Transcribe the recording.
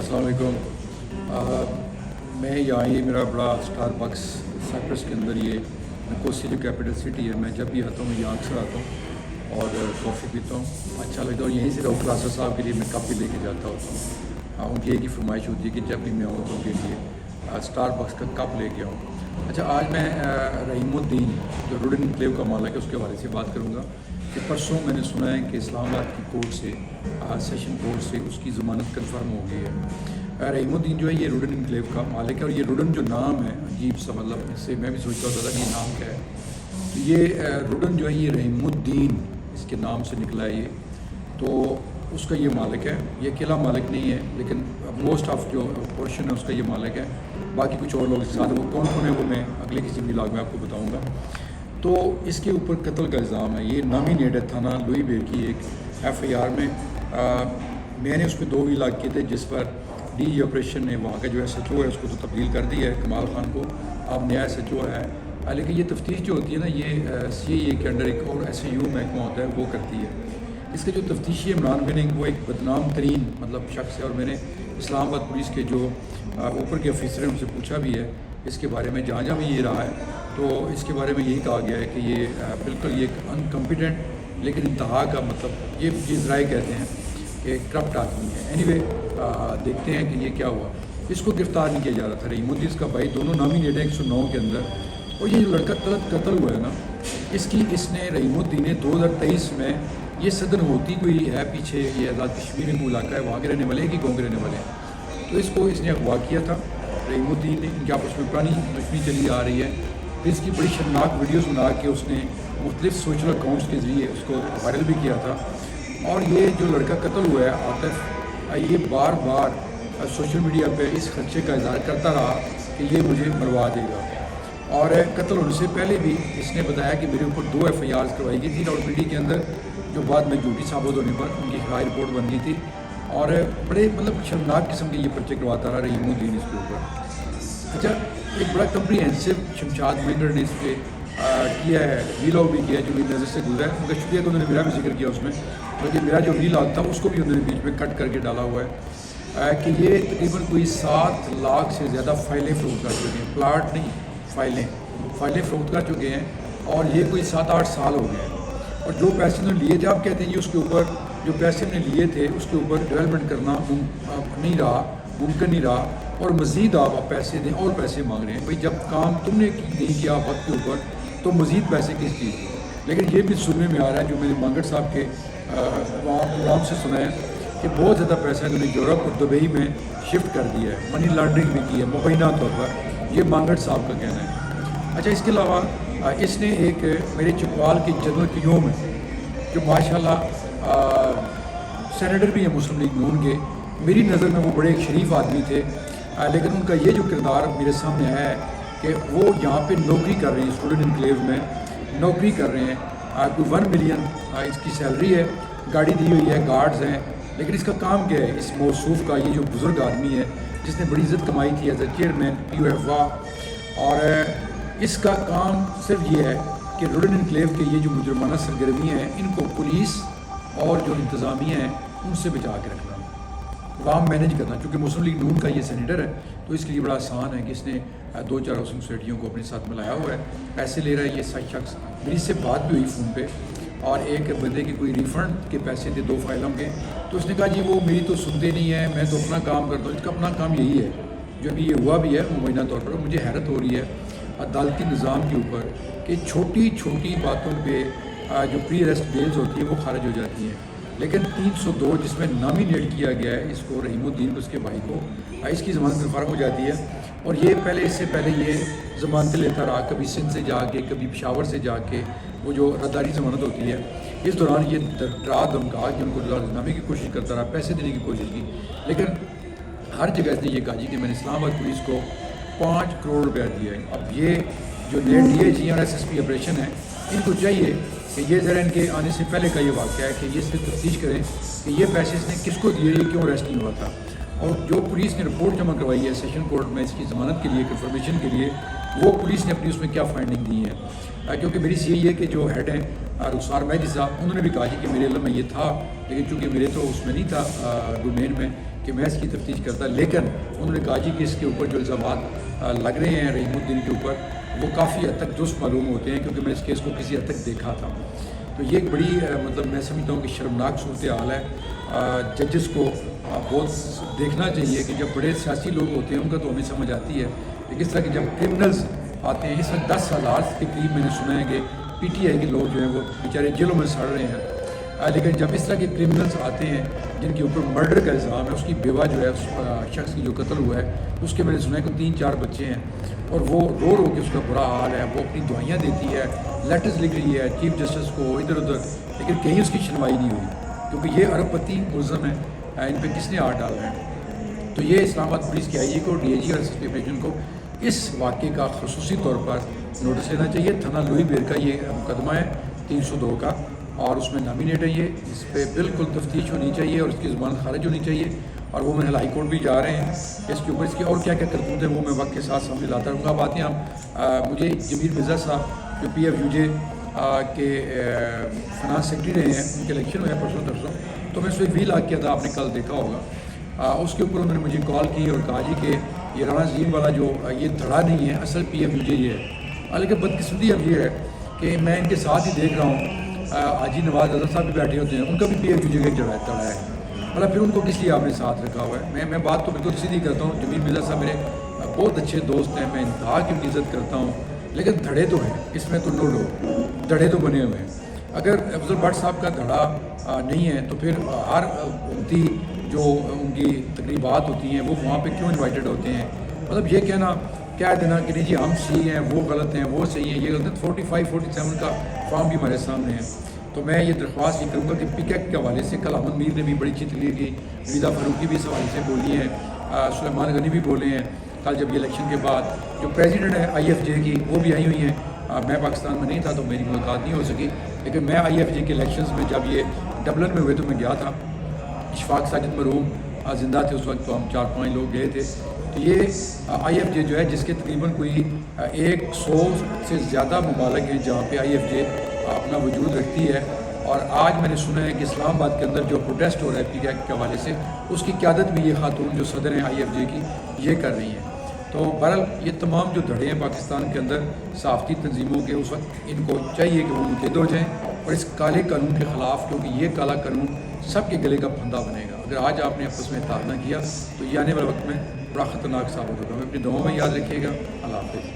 अस्सलाम वालेकुम। मैं यहाँ ये मेरा बड़ा स्टारबक्स साइप्रस के अंदर ये निकोसिया जो कैपिटल सिटी है, मैं जब भी आता हूँ यहाँ अक्सर आता हूँ और कॉफ़ी पीता हूँ, अच्छा लगता है। और यहीं से राउफ क्लासा साहब के लिए मैं कप भी लेके जाता होता हूँ। उनकी एक ही फरमाइश होती है कि जब भी मैं आऊँ तो उनके लिए स्टारबक्स का कप लेके आऊँ। अच्छा, आज मैं रहीमुद्दीन जो रुडन एन्क्लेव का मालिक है उसके हवाले से बात करूँगा कि परसों मैंने सुना है कि इस्लामाबाद की कोर्ट से सेशन कोर्ट से उसकी ज़मानत कन्फर्म हो गई है। रहीमुद्दीन जो है ये रुडन एन्क्लेव का मालिक है, और ये रुडन जो नाम है अजीब सा, मतलब इससे मैं भी सोचता होता था कि ये नाम क्या है। तो ये रुडन जो है ये रहीमुद्दीन इसके नाम से निकला है ये, तो उसका ये मालिक है। ये अकेला मालिक नहीं है, लेकिन मोस्ट ऑफ जो पोर्शन है उसका ये मालिक है। बाकी कुछ और लोग इसके साथ, वो कौन कौन है वो मैं अगले किसी व्लॉग में आपको बताऊँगा। तो इसके ऊपर कत्ल का इल्ज़ाम है। ये नॉमिनेट है थाना लुई बेर की एक FIR में। मैंने उस पर 2 व्लॉग किए थे, जिस पर DG ऑपरेशन ने वहाँ का जो SHO है उसको तो तब्दील कर दिया है, कमाल खान को अब नया SHO है। लेकिन ये तफ्तीश जो होती है ना, ये CIA के अंडर एक और SAU महकमा होता है, वो करती है। इसके जो तफ्तीशी इमरान विनिंग वो एक बदनाम तरीन मतलब शख्स है, और मैंने इस्लामाबाद पुलिस के जो ऊपर के ऑफिसर हैं उनसे पूछा भी है इसके बारे में। जहाँ जहाँ भी ये रहा है तो इसके बारे में यही कहा गया है कि ये बिल्कुल ये एक अनकम्पिटेंट लेकिन इंतहा का, मतलब ये ज़राए कहते हैं कि करप्ट आदमी है। एनीवे, देखते हैं कि ये क्या हुआ। इसको गिरफ़्तार नहीं किया जा रहा था। रहीमुद्दीन इसका भाई, दोनों नॉमिनेट हैं 109 के अंदर। और ये जो लड़का कत्ल हुआ है ना, इसने रहीमुद्दीन ने 2023 में, ये सदन होती कोई है पीछे, ये आज़ाद कश्मीर में इलाका है, वहाँ के रहने वाले कि गाँव के रहने वाले हैं। तो इसको इसने अगवा किया था रहीमुद्दीन ने। इनकी आपस में पुरानी दुश्मनी चली आ रही है। फिर इसकी बड़ी शर्मनाक वीडियोस बना के उसने मुख्तलिफ सोशल अकाउंट्स के ज़रिए उसको वायरल भी किया था। और ये जो लड़का कत्ल हुआ है आतिफ, ये बार बार सोशल मीडिया पे इस खदशे का इज़हार करता रहा कि ये मुझे मरवा देगा। और कत्ल होने से पहले भी इसने बताया कि मेरे ऊपर 2 FIRs करवाई गई थी रावलपिंडी के अंदर, जो बाद में झूठी साबित होने पर उनकी खराई रिपोर्ट बन गई थी। और बड़े मतलब शर्मनाक किस्म के ये पर्चे करवाता रहा रहीमुद्दीन इसके ऊपर। अच्छा, एक बड़ा कम्प्रीहेंसिव शमशाद मेंढर ने इस पर किया है, व्लॉग भी किया, जो मेरी नज़र से गुजरा है। उनका शुक्रिया कि उन्होंने मेरा भी जिक्र किया उसमें, क्योंकि मेरा जो व्लॉग था उसको भी उन्होंने बीच में कट करके डाला हुआ है कि ये तकरीबन कोई 7 लाख से ज़्यादा फाइलें फ़रोख्त कर चुके हैं। प्लाट नहीं, फाइलें फ़रोख्त कर चुके हैं, और ये कोई 7-8 साल हो गए हैं। और जो पैसे उन्होंने लिए थे, आप कहते हैं ये उसके ऊपर जो पैसे हमने लिए थे उसके ऊपर डेवलपमेंट करना मुमकिन नहीं रहा, और मज़ीद आप पैसे दें और पैसे मांग रहे हैं। भाई, जब काम तुमने नहीं किया वक्त के ऊपर तो मज़ीद पैसे किस चीज़ के। लेकिन ये भी सुनने में आ रहा है, जो मेरे मांगड़ साहब के वहाँ प्रोग्राम से सुना है, कि बहुत ज़्यादा पैसा इन्होंने यूरोप और दुबई में शिफ्ट कर दिया है, मनी लॉन्ड्रिंग भी की है मुबैना तौर पर। ये मांगड़ साहब का कहना है। अच्छा, इसके अलावा इसने एक मेरे चकवाल के जनरल क्यूम है, जो माशाल्लाह सेनेटर भी है मुस्लिम लीग नून के। मेरी नज़र में वो बड़े एक शरीफ आदमी थे, लेकिन उनका ये जो किरदार मेरे सामने है कि वो यहाँ पे नौकरी कर रहे हैं, स्टूडेंट एन्क्लेव में नौकरी कर रहे हैं। कोई 1 मिलियन इसकी सैलरी है, गाड़ी दी हुई है, गार्ड्स हैं। लेकिन इसका काम क्या है, इस मौसूफ का, ये जो बुज़ुर्ग आदमी है जिसने बड़ी इज़्ज़त कमाई थी एज ए चेयरमैन PUFA, और इसका काम सिर्फ ये है कि रुडन एन्क्लेव के ये जो मुजरमाना सरगर्मियाँ हैं इनको पुलिस और जो इंतज़ामिया है उनसे बचा के रखना, काम मैनेज करना। क्योंकि मुस्लिम लीग नून का ये सेनेटर है, तो इसके लिए बड़ा आसान है कि इसने 2-4 हाउसिंग सोसाइटियों को अपने साथ मिलाया हुआ है, पैसे ले रहा है ये शख्स। मेरी इससे बात भी हुई फ़ोन पे, और एक बंदे की कोई रिफ़ंड के पैसे थे 2 फाइलों के, तो उसने कहा जी वो मेरी तो सुनते नहीं है, मैं तो अपना काम करता हूँ। इसका अपना काम यही है, जो अभी ये हुआ भी है मुबैना तौर पर। मुझे हैरत हो रही है अदालती निज़ाम के ऊपर कि छोटी छोटी बातों पर जो प्री अरेस्ट बेल्स होती है वो खारिज हो जाती हैं। लेकिन 302 जिसमें नॉमिनेट किया गया है इसको, रहीमुद्दीन को, उसके भाई को, इसकी ज़मानत कन्फर्म हो जाती है। और ये इससे पहले ये ज़मानत लेता रहा, कभी सिंध से जाके, कभी पेशावर से जाके, वो जो रद्दारी ज़मानत होती है। इस दौरान ये डरा धमका के उनको लाने की कोशिश करता रहा, पैसे देने की कोशिश की। लेकिन हर जगह से ये कहा जी कि मैंने इस्लामाबाद पुलिस को 5 करोड़ रुपया दिया है। अब ये जो नए DIG और SSP ऑपरेशन है, इनको चाहिए कि ये ज़रा इनके आने से पहले का ये वाक़या है कि ये इससे तफ्तीश करें कि ये पैसे इसने किसको दिए, ये क्यों अरेस्ट नहीं हुआ था। और जो पुलिस ने रिपोर्ट जमा करवाई है सेशन कोर्ट में इसकी ज़मानत के लिए, कन्फर्मेशन के लिए, वो पुलिस ने अपनी उसमें क्या फाइंडिंग दी है। क्योंकि मेरी यही है कि जो हेड हैं रुखसार मेहदी साहब, उन्होंने भी कहा कि मेरे इल्म में ये था, लेकिन चूँकि मेरे तो उसमें नहीं था डोमेन में کہ میں اس کی تفتیش کرتا، لیکن انہوں نے کہا جی کہ اس کے اوپر جو الزامات لگ رہے ہیں رحیم الدین کے اوپر وہ کافی حد تک درست معلوم ہوتے ہیں، کیونکہ میں اس کیس کو کسی حد تک دیکھا تھا۔ تو یہ ایک بڑی مطلب میں سمجھتا ہوں کہ شرمناک صورتحال ہے۔ ججز کو بہت دیکھنا چاہیے کہ جب بڑے سیاسی لوگ ہوتے ہیں ان کا تو ہمیں سمجھ آتی ہے، لیکن اس طرح کہ جب کرمنلز آتے ہیں، اس وقت 10,000 کے قریب میں نے سنا ہے کہ پی ٹی آئی کے لوگ جو ہیں وہ بیچارے جیلوں میں سڑ رہے ہیں، لیکن جب اس طرح کے کرمنلز آتے ہیں جن کے اوپر مرڈر کا الزام ہے، اس کی بیوہ جو ہے اس شخص کی جو قتل ہوا ہے اس کے میں نے سنا ہے کہ 3-4 بچے ہیں، اور وہ رو کے اس کا برا حال ہے، وہ اپنی دعائیاں دیتی ہے، لیٹرز لکھ رہی ہے چیف جسٹس کو ادھر ادھر، لیکن کہیں اس کی سنوائی نہیں ہوئی، کیونکہ یہ ارب پتی ملزم ہے، ان پہ کس نے ہاتھ ڈالا ہے۔ تو یہ اسلام آباد پولیس کی آئی جی کو، ڈی اے جی اور ایس ایس پی پریزیڈنٹ کو اس واقعے کا خصوصی طور پر نوٹس لینا چاہیے۔ تھانہ لوئی بیر کا یہ مقدمہ ہے 302 کا، اور اس میں نامینیٹ ہے یہ، اس پہ بالکل تفتیش ہونی چاہیے اور اس کی ضمانت خارج ہونی چاہیے، اور وہ میں ہائی کورٹ بھی جا رہے ہیں اس کے اوپر، اس کی اور کیا کیا کرتوت ہیں وہ میں وقت کے ساتھ سامنے لاتا رہوں گا۔ اب آتے ہیں ہم مجھے جمیل مرزا صاحب جو پی ایف یو جے کے فنانس سیکرٹری رہے ہیں، ان کے الیکشن ہوئے ہیں پرسوں، تو میں اس پہ ویل آ کیا تھا، آپ نے کل دیکھا ہوگا، اس کے اوپر انہوں نے مجھے کال کی اور کہا جی کہ یہ رانا عظیم والا جو یہ دھڑا نہیں ہے، اصل پی ایف یو جے یہ ہے، لیکن بدقسمتی اب یہ ہے کہ میں ان کے ساتھ ہی دیکھ رہا ہوں حاجی نواز اظہر صاحب بھی بیٹھے ہوتے ہیں، ان کا بھی پی ایف یو جے کا دھڑا ہے، مطلب پھر ان کو کس لیے آپ نے ساتھ رکھا ہوا ہے۔ میں بات تو بالکل سیدھی کرتا ہوں، جمیل مرزا صاحب میرے بہت اچھے دوست ہیں، میں انتہا کی ان کی عزت کرتا ہوں، لیکن دھڑے تو ہیں، اس میں تو نو ڈاؤٹ دھڑے تو بنے ہوئے ہیں۔ اگر افضل بٹ صاحب کا دھڑا نہیں ہے تو پھر ہر امتی جو ان کی تقریبات ہوتی ہیں وہ وہاں پہ کیوں انوائٹڈ ہوتے ہیں؟ مطلب یہ کہہ دینا کہ نہیں جی ہم صحیح ہیں، وہ غلط ہیں، وہ صحیح ہیں، یہ غلط ہے۔ 45-47 کا فارم بھی ہمارے سامنے ہے۔ تو میں یہ درخواست یہ کروں گا کہ پی کیک کے حوالے سے کل احمد میر نے بھی بڑی اچھی تقریر کی، ویدا فاروقی بھی اس حوالے سے بولی ہے، سلیمان غنی بھی بولے ہیں کل جب یہ الیکشن کے بعد، جو پریزیڈنٹ ہے آئی ایف جے کی وہ بھی آئی ہوئی ہیں۔ میں پاکستان میں نہیں تھا تو میری ملاقات نہیں ہو سکی، لیکن میں آئی ایف جے کے الیکشنز میں جب یہ ڈبلن میں ہوئے تو میں گیا تھا، اشفاق ساجد مرحوم زندہ تھے اس وقت، تو ہم 4-5 لوگ گئے تھے۔ تو یہ آئی ایف جے جو ہے جس کے تقریباً کوئی 100 سے زیادہ ممالک ہیں جہاں پہ آئی ایف جے اپنا وجود رکھتی ہے، اور آج میں نے سنا ہے کہ اسلام آباد کے اندر جو پروٹیسٹ ہو رہا ہے پی کیک کے حوالے سے، اس کی قیادت بھی یہ خاتون جو صدر ہیں آئی ایف جے کی یہ کر رہی ہیں۔ تو بہرحال یہ تمام جو دھڑے ہیں پاکستان کے اندر صحافتی تنظیموں کے، اس وقت ان کو چاہیے کہ وہ منتحد ہو جائیں اور اس کالے قانون کے خلاف، کیونکہ یہ کالا قانون سب کے گلے کا پھندا بنے گا۔ اگر آج آپ نے آپس میں اتحاد نہ کیا تو یہ آنے والے وقت میں بڑا خطرناک ثابت ہوگا۔ میں اپنی دعاؤں میں یاد رکھیے گا۔ اللہ حافظ۔